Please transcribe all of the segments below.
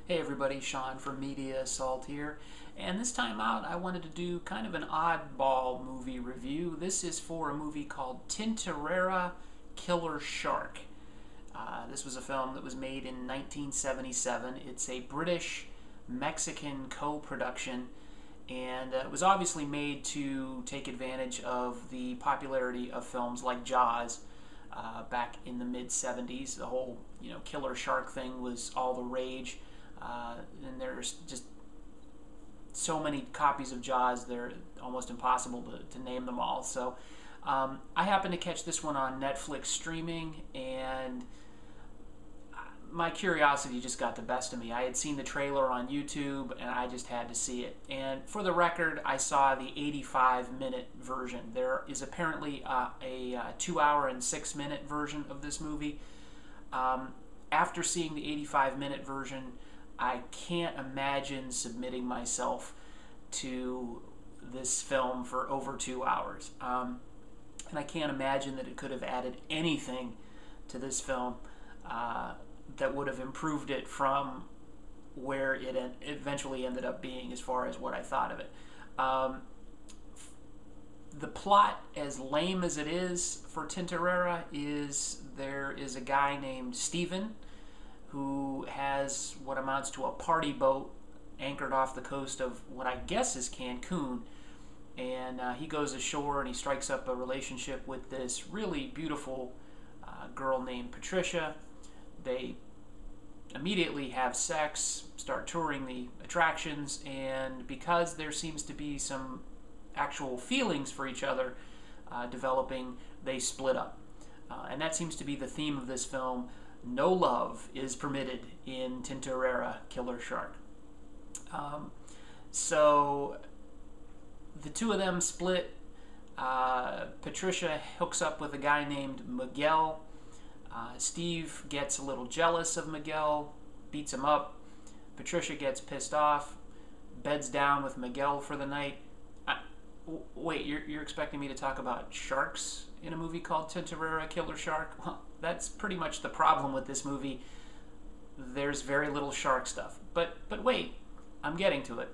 Hey everybody, Sean from Media Assault here, and this time out I wanted to do kind of an oddball movie review. This is for a movie called Tintorera, Killer Shark. This was a film that was made in 1977. It's a British-Mexican co-production, and it was obviously made to take advantage of the popularity of films like Jaws back in the mid-70s. The whole, killer shark thing was all the rage. And there's just so many copies of Jaws, they're almost impossible to name them all. So I happened to catch this one on Netflix streaming, and my curiosity just got the best of me. I had seen the trailer on YouTube, and I just had to see it. And for the record, I saw the 85-minute version. There is apparently a 2-hour and 6-minute version of this movie. After seeing the 85-minute version, I can't imagine submitting myself to this film for over 2 hours. And I can't imagine that it could have added anything to this film that would have improved it from where it eventually ended up being as far as what I thought of it. The plot, as lame as it is for Tintorera, is there is a guy named Steven who has what amounts to a party boat anchored off the coast of what I guess is Cancun, and he goes ashore and he strikes up a relationship with this really beautiful girl named Patricia. They immediately have sex, start touring the attractions, and because there seems to be some actual feelings for each other developing, they split up. And that seems to be the theme of this film. No love is permitted in Tintorera, Killer Shark. So the two of them split. Patricia hooks up with a guy named Miguel. Steve gets a little jealous of Miguel, beats him up. Patricia gets pissed off, beds down with Miguel for the night. Wait, you're expecting me to talk about sharks in a movie called Tintorera, Killer Shark? Well, that's pretty much the problem with this movie. There's very little shark stuff. But wait, I'm getting to it.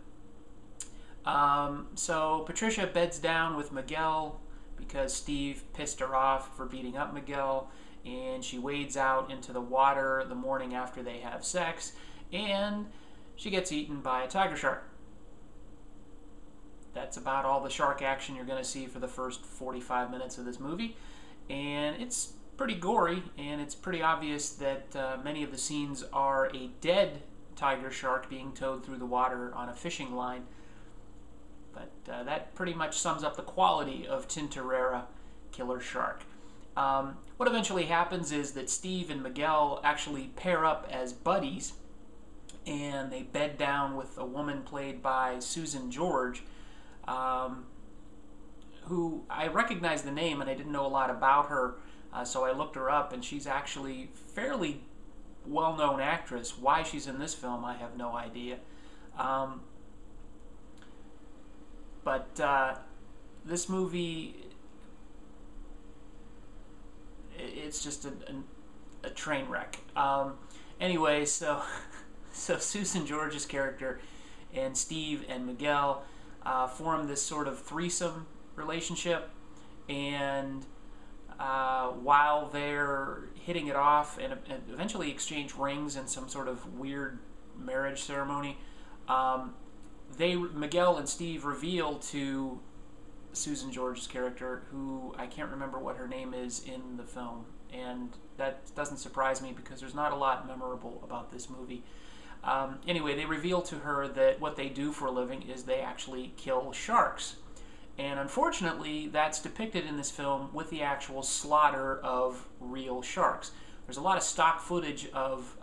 So Patricia beds down with Miguel because Steve pissed her off for beating up Miguel, and she wades out into the water the morning after they have sex, and she gets eaten by a tiger shark. That's about all the shark action you're going to see for the first 45 minutes of this movie, and it's pretty gory, and it's pretty obvious that many of the scenes are a dead tiger shark being towed through the water on a fishing line. But that pretty much sums up the quality of Tintorera, Killer Shark. What eventually happens is that Steve and Miguel actually pair up as buddies, and they bed down with a woman played by Susan George, who I recognized the name and I didn't know a lot about her, so I looked her up, and she's actually fairly well-known actress. Why she's in this film, I have no idea. But this movie, it's just a train wreck. Anyway, so Susan George's character and Steve and Miguel form this sort of threesome relationship, and while they're hitting it off and eventually exchange rings in some sort of weird marriage ceremony, Miguel and Steve reveal to Susan George's character, who I can't remember what her name is in the film, and that doesn't surprise me because there's not a lot memorable about this movie. Anyway, they reveal to her that what they do for a living is they actually kill sharks. And unfortunately, that's depicted in this film with the actual slaughter of real sharks. There's a lot of stock footage of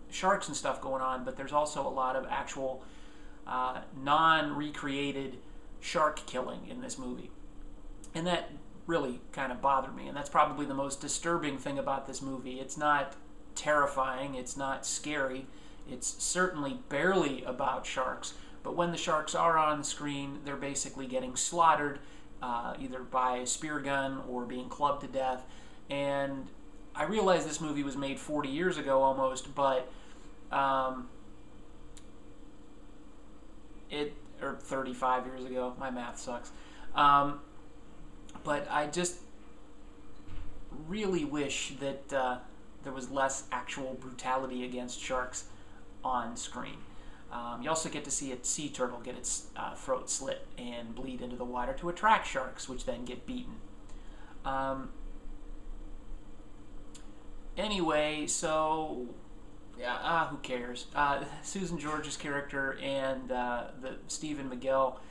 sharks and stuff going on, but there's also a lot of actual non-recreated shark killing in this movie. And that really kind of bothered me, and that's probably the most disturbing thing about this movie. It's not terrifying, it's not scary, it's certainly barely about sharks, but when the sharks are on the screen, they're basically getting slaughtered, either by a spear gun or being clubbed to death. And I realize this movie was made 40 years ago almost, but 35 years ago. My math sucks. But I just really wish that there was less actual brutality against sharks on screen. You also get to see a sea turtle get its throat slit and bleed into the water to attract sharks, which then get beaten. Anyway, so yeah, who cares? Susan George's character and the Stephen Miguel,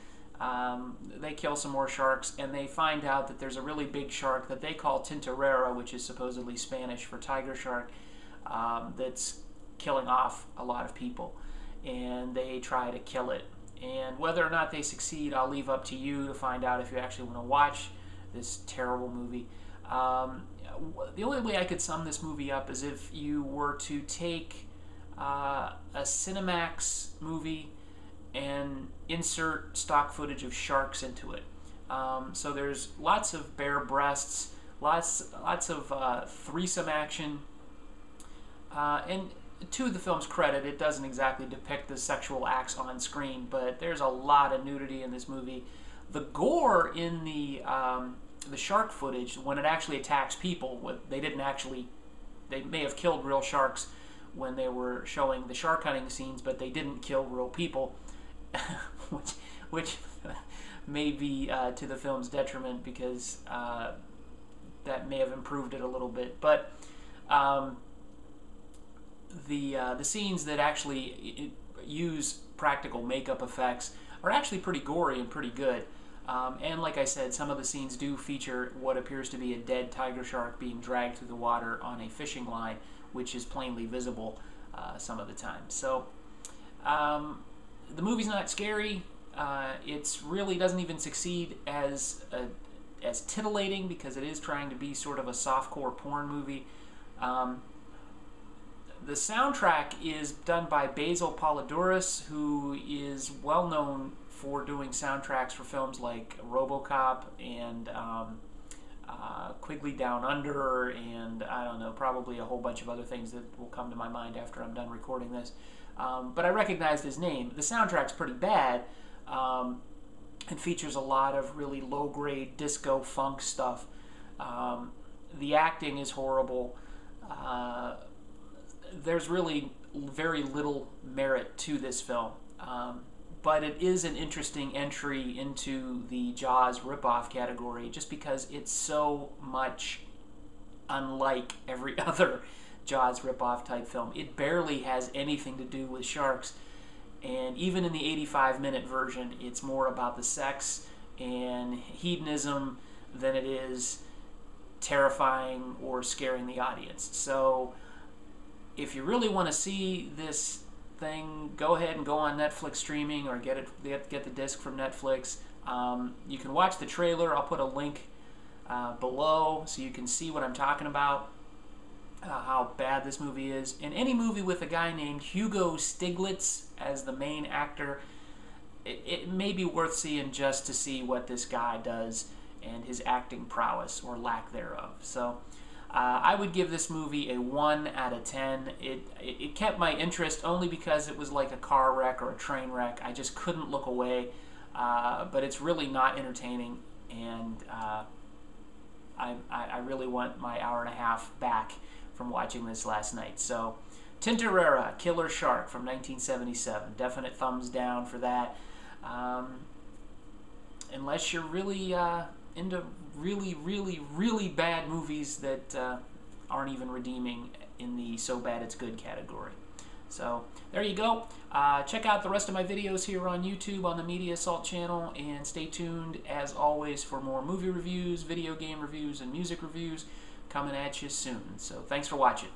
they kill some more sharks, and they find out that there's a really big shark that they call Tintorera, which is supposedly Spanish for tiger shark, that's killing off a lot of people, and they try to kill it. And whether or not they succeed, I'll leave up to you to find out if you actually want to watch this terrible movie. The only way I could sum this movie up is if you were to take a Cinemax movie and insert stock footage of sharks into it. So there's lots of bare breasts, lots of threesome action, and to the film's credit, it doesn't exactly depict the sexual acts on screen, but there's a lot of nudity in this movie. The gore in the shark footage, when it actually attacks people, they may have killed real sharks when they were showing the shark hunting scenes, but they didn't kill real people, which may be to the film's detriment, because that may have improved it a little bit. But the scenes that actually use practical makeup effects are actually pretty gory and pretty good. And like I said, some of the scenes do feature what appears to be a dead tiger shark being dragged through the water on a fishing line, which is plainly visible some of the time. So the movie's not scary. It really doesn't even succeed as titillating, because it is trying to be sort of a softcore porn movie. The soundtrack is done by Basil Polidorus, who is well known for doing soundtracks for films like RoboCop and Quigley Down Under, and I don't know, probably a whole bunch of other things that will come to my mind after I'm done recording this. But I recognized his name. The soundtrack's pretty bad, and features a lot of really low-grade disco funk stuff. The acting is horrible. There's really very little merit to this film, but it is an interesting entry into the Jaws ripoff category, just because it's so much unlike every other Jaws ripoff type film. It barely has anything to do with sharks, and even in the 85-minute version, it's more about the sex and hedonism than it is terrifying or scaring the audience. So if you really want to see this thing, go ahead and go on Netflix streaming, or get the disc from Netflix. You can watch the trailer. I'll put a link below so you can see what I'm talking about, how bad this movie is. And any movie with a guy named Hugo Stiglitz as the main actor, it may be worth seeing just to see what this guy does and his acting prowess, or lack thereof. So I would give this movie a 1 out of 10. It kept my interest only because it was like a car wreck or a train wreck. I just couldn't look away, but it's really not entertaining, and I really want my hour and a half back from watching this last night. So Tintorera, Killer Shark from 1977. Definite thumbs down for that. Unless you're really into really bad movies that aren't even redeeming in the so bad it's good category. So there you go. Check out the rest of my videos here on YouTube on the Media Assault channel, and stay tuned as always for more movie reviews, video game reviews, and music reviews coming at you soon. So thanks for watching.